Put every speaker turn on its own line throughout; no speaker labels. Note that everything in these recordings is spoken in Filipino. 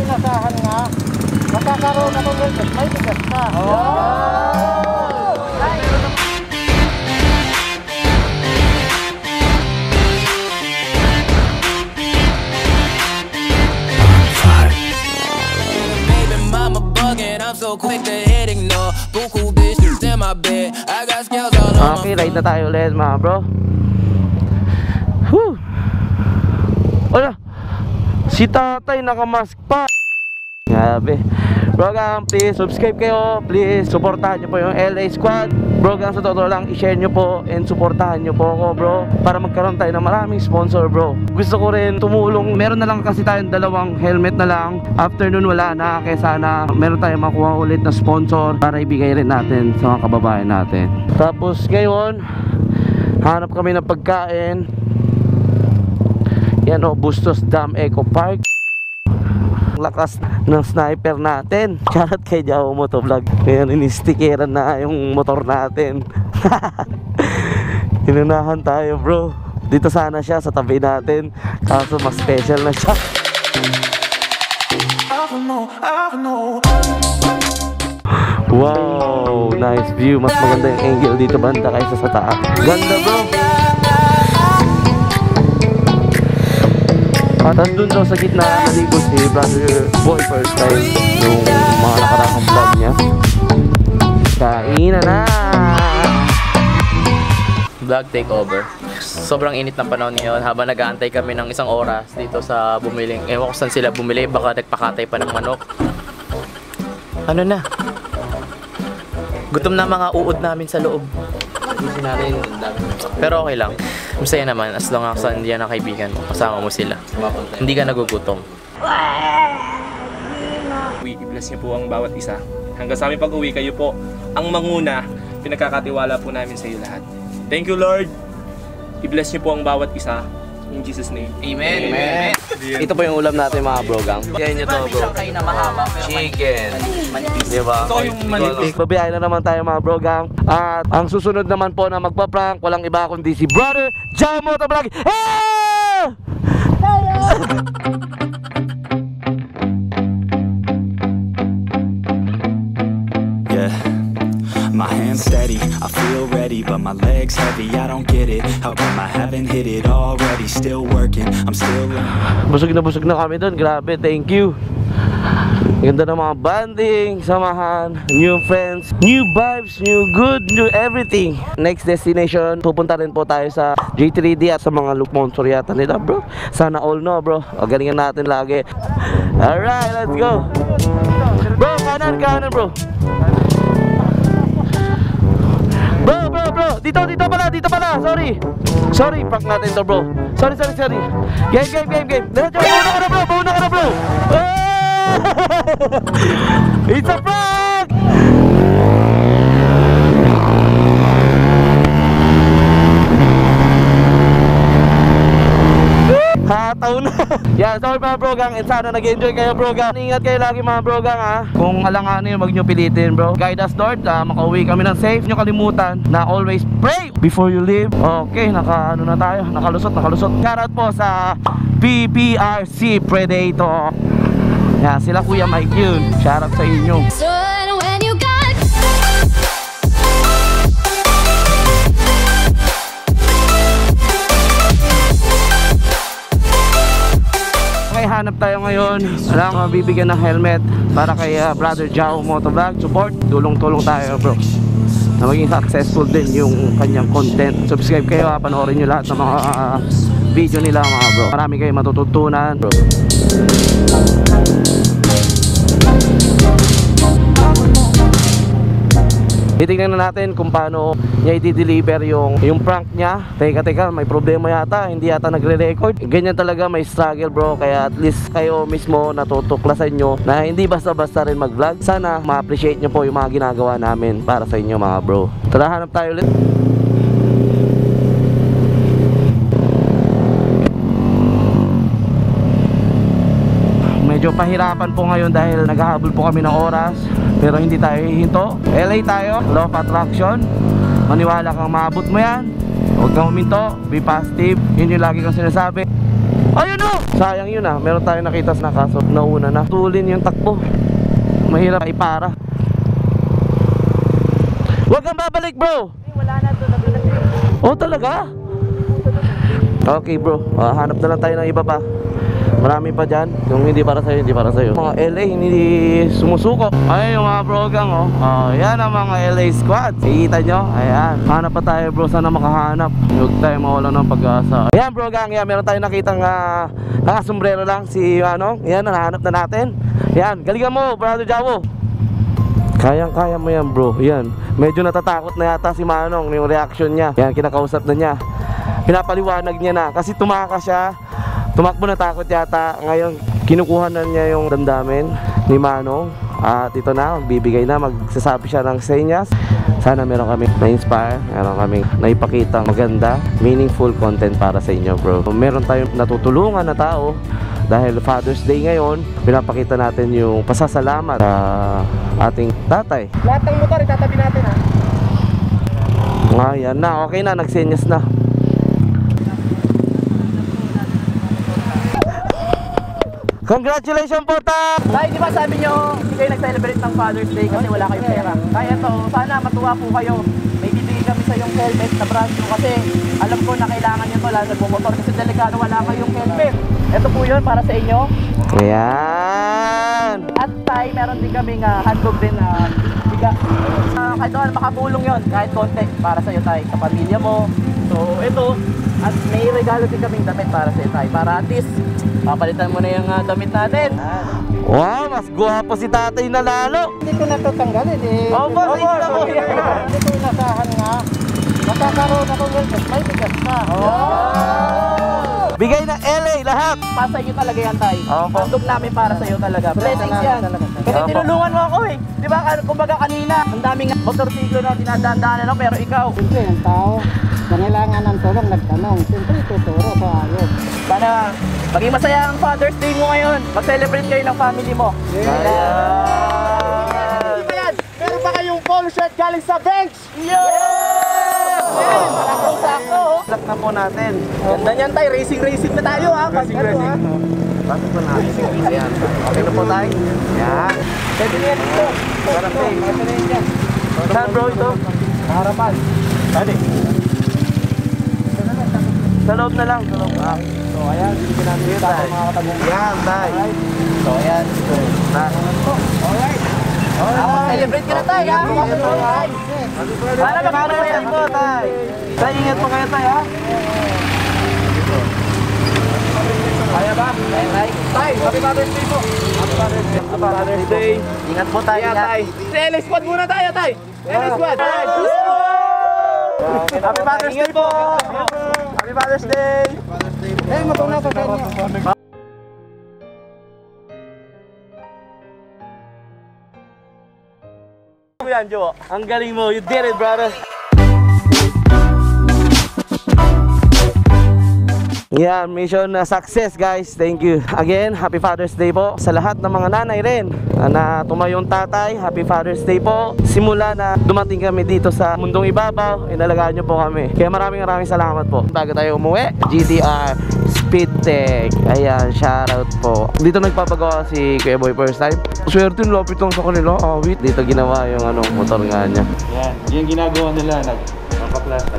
inasahan nga, magkakaroon ako ng may bigas ka.
Okay, ride na tayo ulit mga bro. Whew. Wala, si tatay nakamask pa. Grabe. Bro gang, please subscribe kayo. Please supportahan nyo po yung LA Squad. Bro gang, sa totoo lang, i-share nyo po and supportahan nyo po ako bro, para magkaroon tayo ng maraming sponsor bro. Gusto ko rin tumulong. Meron na lang kasi tayong dalawang helmet na lang. After nun wala na. Kaya sana meron tayong makuha ulit na sponsor para ibigay rin natin sa mga kababayan natin. Tapos ngayon, hanap kami ng pagkain. Yan o, Bustos Dam Eco Park. Lakas ng sniper natin. Shoutout kay Jao Motovlog. Ngayon inistikeran na yung motor natin. Inunahan tayo bro. Dito sana siya sa tabi natin, kaso mas special na siya. Wow, nice view. Mas maganda yung angle dito banda kaysa sa taas. Ganda bro. Tapos dun daw sa gitna naligo si Brother Boy first time yung mga nakarang vlog niya. Kainan na!
Vlog takeover. Sobrang init ng panahon ngayon habang nag-aantay kami ng isang oras dito sa bumiling. Ewan ko saan sila bumili, baka nagpakatay pa ng manok. Ano na? Gutom na mga uod namin sa loob. Pero okay lang. Masaya naman as long as hindi na kaibigan mo, kasama mo sila. Hindi ka nagugutom.
I-bless niyo po ang bawat isa. Hanggang sa aming pag-uwi, kayo po ang manguna. Pinagkakatiwala po namin sa iyo lahat. Thank you Lord. I-bless niyo po ang bawat isa. In Jesus name.
Amen. Amen.
Ito po yung ulam natin mga bro gang. Kaya nyo to bro. Chicken. Diba?
Ito yung manipis.
Babiyahin na naman tayo mga bro gang. At ang susunod naman po na magpa-prank, walang iba kundi si Brother Jao Motovlog. Ah!
Yeah. My hands steady, I feel ready, but my legs heavy, I don't get it. How come I haven't hit it already? Still working, I'm still
busog na kami doon, grabe, thank you. Ganda ng mga banding, samahan, new friends, new vibes, new good, new everything. Next destination, pupunta rin po tayo sa J3D at sa mga sponsor yata nila bro. Sana all no bro, galingan natin lagi. Alright, let's go. Bro, kanan bro. Bro, dito pala, sorry, prank natin to bro. Sorry. Game. Bauna ka na bro. It's a prank! Hataw na. Yan, sorry mga bro gang. And sana nag-enjoy kayo bro gang. Ingat kayo lagi mga bro gang ha. Kung alanganin yun, wag nyo pilitin bro. Guide us Lord, makauwi kami ng safe. Nyo kalimutan na always pray before you leave. Okay, nakalusot Shoutout po sa PPRC Predator. Yan, sila Kuya Mike yun. Shoutout sa inyo. Hanap tayo ngayon. Alam, bibigyan ng helmet para kay Brother Jao Motovlog. Support, tulong-tulong tayo bro na maging successful din yung kanyang content. Subscribe kayo, panoorin nyo lahat ng mga video nila mga bro. Marami kayo matututunan bro. Titignan na natin kung paano niya i-deliver yung prank niya. Teka, may problema yata. Hindi yata nagre-record. Ganyan talaga, may struggle bro. Kaya at least kayo mismo natutuklasan nyo na hindi basta-basta rin mag-vlog. Sana ma-appreciate nyo po yung mga ginagawa namin para sa inyo mga bro. Tara, hanap tayo ulit. Medyo pahirapan po ngayon dahil naghahabol po kami ng oras. Pero hindi tayo hihinto. LA tayo, law of attraction. Maniwala kang maabot mo yan. Huwag kang huminto, be positive. Yun yung lagi kong sinasabi. Ayun o! Sayang yun ah. Meron tayong nakita na kaso nauna na. Tulin yung takbo. Mahirap ipara. Huwag kang babalik bro!
Wala na to,
Oh talaga? Okay bro, hanap na lang tayo ng iba pa. Marami pa dyan. Yung hindi para sa'yo, hindi para sa'yo. Mga LA, hindi sumusuko. Ay, yung mga brogang oh. Yan ang mga LA squad. Nakikita nyo? Ayan. Hanap pa tayo bro, sana makahanap. Huwag tayo mawalan ng pag-asa. Ayan brogang, yan. Meron tayong nakitang nakasombrero lang si Manong. Yan, nahanap na natin. Yan, galingan mo, Brother Jawo. Kayang-kaya mo yan bro. Yan, medyo natatakot na yata si Manong. Yung reaction niya. Yan, kinakausap na niya. Pinapaliwanag niya na. Kasi tumakas siya. Tumakbo na takot yata. Ngayon, kinukuha na niya yung damdamin ni Manong. At ito na, magbibigay na. Magsasabi siya ng senyas. Sana meron kami na-inspire. Meron kami naipakitang maganda, meaningful content para sa inyo bro. Meron tayong natutulungan na tao. Dahil Father's Day ngayon, pinapakita natin yung pasasalamat sa ating tatay.
Lahat ng motor, itatabi natin ha.
Yan na, okay na, nagsenyas na. Congratulations po ta!
Tay, di ba sabi nyo, hindi kayo nag-celebrate ng Father's Day kasi wala kayong pera. Kaya to, sana matuwa po kayo. May bibigay kami sa yung helmet na brand new kasi alam ko na kailangan nyo to lalo nagmumotor kasi delikado wala kayong helmet. Ito po yun para sa inyo.
Ayan!
At tay, meron din kaming handbag din na biga. Kahit doon makatulong yun, kahit konti para sa iyo tay, sa pamilya mo. So ito, at may regalo din kaming damit para sa iyo tay. Para at least, papalitan mo na yung damit natin.
Wow, mas guwapo si tatay na lalo!
Hindi ko na ito tanggalin eh.
Opo, sige na po.
Hindi ko inasahan nga. Magkakaroon ako ng may bigas na.
Bigay na LA lahat!
Para sa iyo talaga yan tay.
Opo.
Handog namin para sa iyo talaga. Blessings yan. Kasi
Opo.
tinulungan mo ako eh. Di ba, kumbaga kanina, ang daming motorsiklo na dinadaan-daanan pero ikaw.
Siyempre, ang tao, nangailangan ng tulong, nagtanong. Siyempre, tuturo sa ayos.
Sana maging masaya ang Father's Day mo ngayon. Mag-celebrate kayo ng family mo.
Ayan!
Meron pa kayong polo shirt galing sa bench?
Sakto.
Lock na po natin.
Ganda niyan tay, racing na tayo ha. Racing.
Pasok po natin. Ayan. Okay na po tayo. Ayan.
Pwede niya dito.
Sarap din. Saan bro ito?
Harapan.
Saan eh? Sa loob na lang. Sa loob.
So, ayan, hindi natin
Ayan,
tayo
tay.
mga katagong.
Ayan, tay.
So ayan.
Alright.
Celebrate ka na tayo ha.
Para magkakaroon po, tay. Tay, ingat po kayo, tay, ha?
Kaya ba? Kaya tay. Tay, happy Father's Day po.
Happy Father's Day.
Ingat po tayo.
Ingat, tay.
LA Squad muna tayo tay. LA Squad.
Happy Father's Day po! Happy Father's Day!
Eh, matunaw ko sa inyo.
Yan, Jo. Ang galing mo. You did it, brother. Yan, mission na success guys. Thank you. Again, Happy Father's Day po sa lahat ng mga nanay rin na tumayong tatay. Happy Father's Day po. Simula na dumating kami dito sa Mundong Ibabaw, inalagaan nyo po kami. Kaya maraming salamat po. Bago tayo umuwi, GTR Speedtech. Ayan, shoutout po. Dito nagpapagawa si Kuya Boy first time. Swerte yung lapit lang sa kanila. Awit. Dito ginawa yung motor nga niya.
Yan, yung ginagawa nila, nagpaplastic.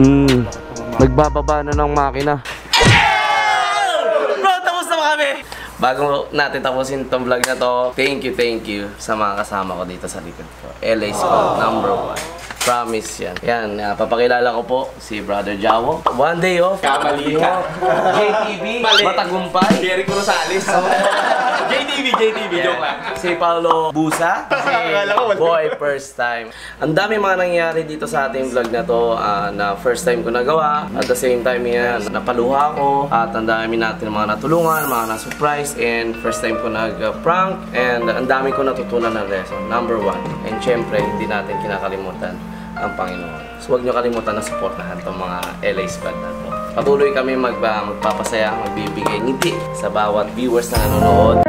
Nagbababa na ng makina. Bro, tapos na kami! Bago natin tapusin itong vlog na to, thank you sa mga kasama ko dito sa likod ko. LA Squad #1. Promise yan. Yan, papakilala ko po si Brother Jawo. One day off.
Kamali ka.
JTV,
Mali.
Matagumpay.
Jerry Rosales. JTV, joke lang.
Si Paolo Busa. Si
Akala ko wala.
Boy first time. Ang dami mga nangyayari dito sa ating vlog na to na first time ko nagawa. At the same time yan, napaluha ko. At ang dami natin mga natulungan, mga na-surprise. And first time ko nag-prank. And ang dami ko natutunan ng lesson. #1. And syempre, hindi natin kinakalimutan ang Panginoon. So huwag nyo kalimutan na supportahan itong mga LA Squad na to. Patuloy kami magpapasaya, magbibigay ngiti sa bawat viewers na nanonood.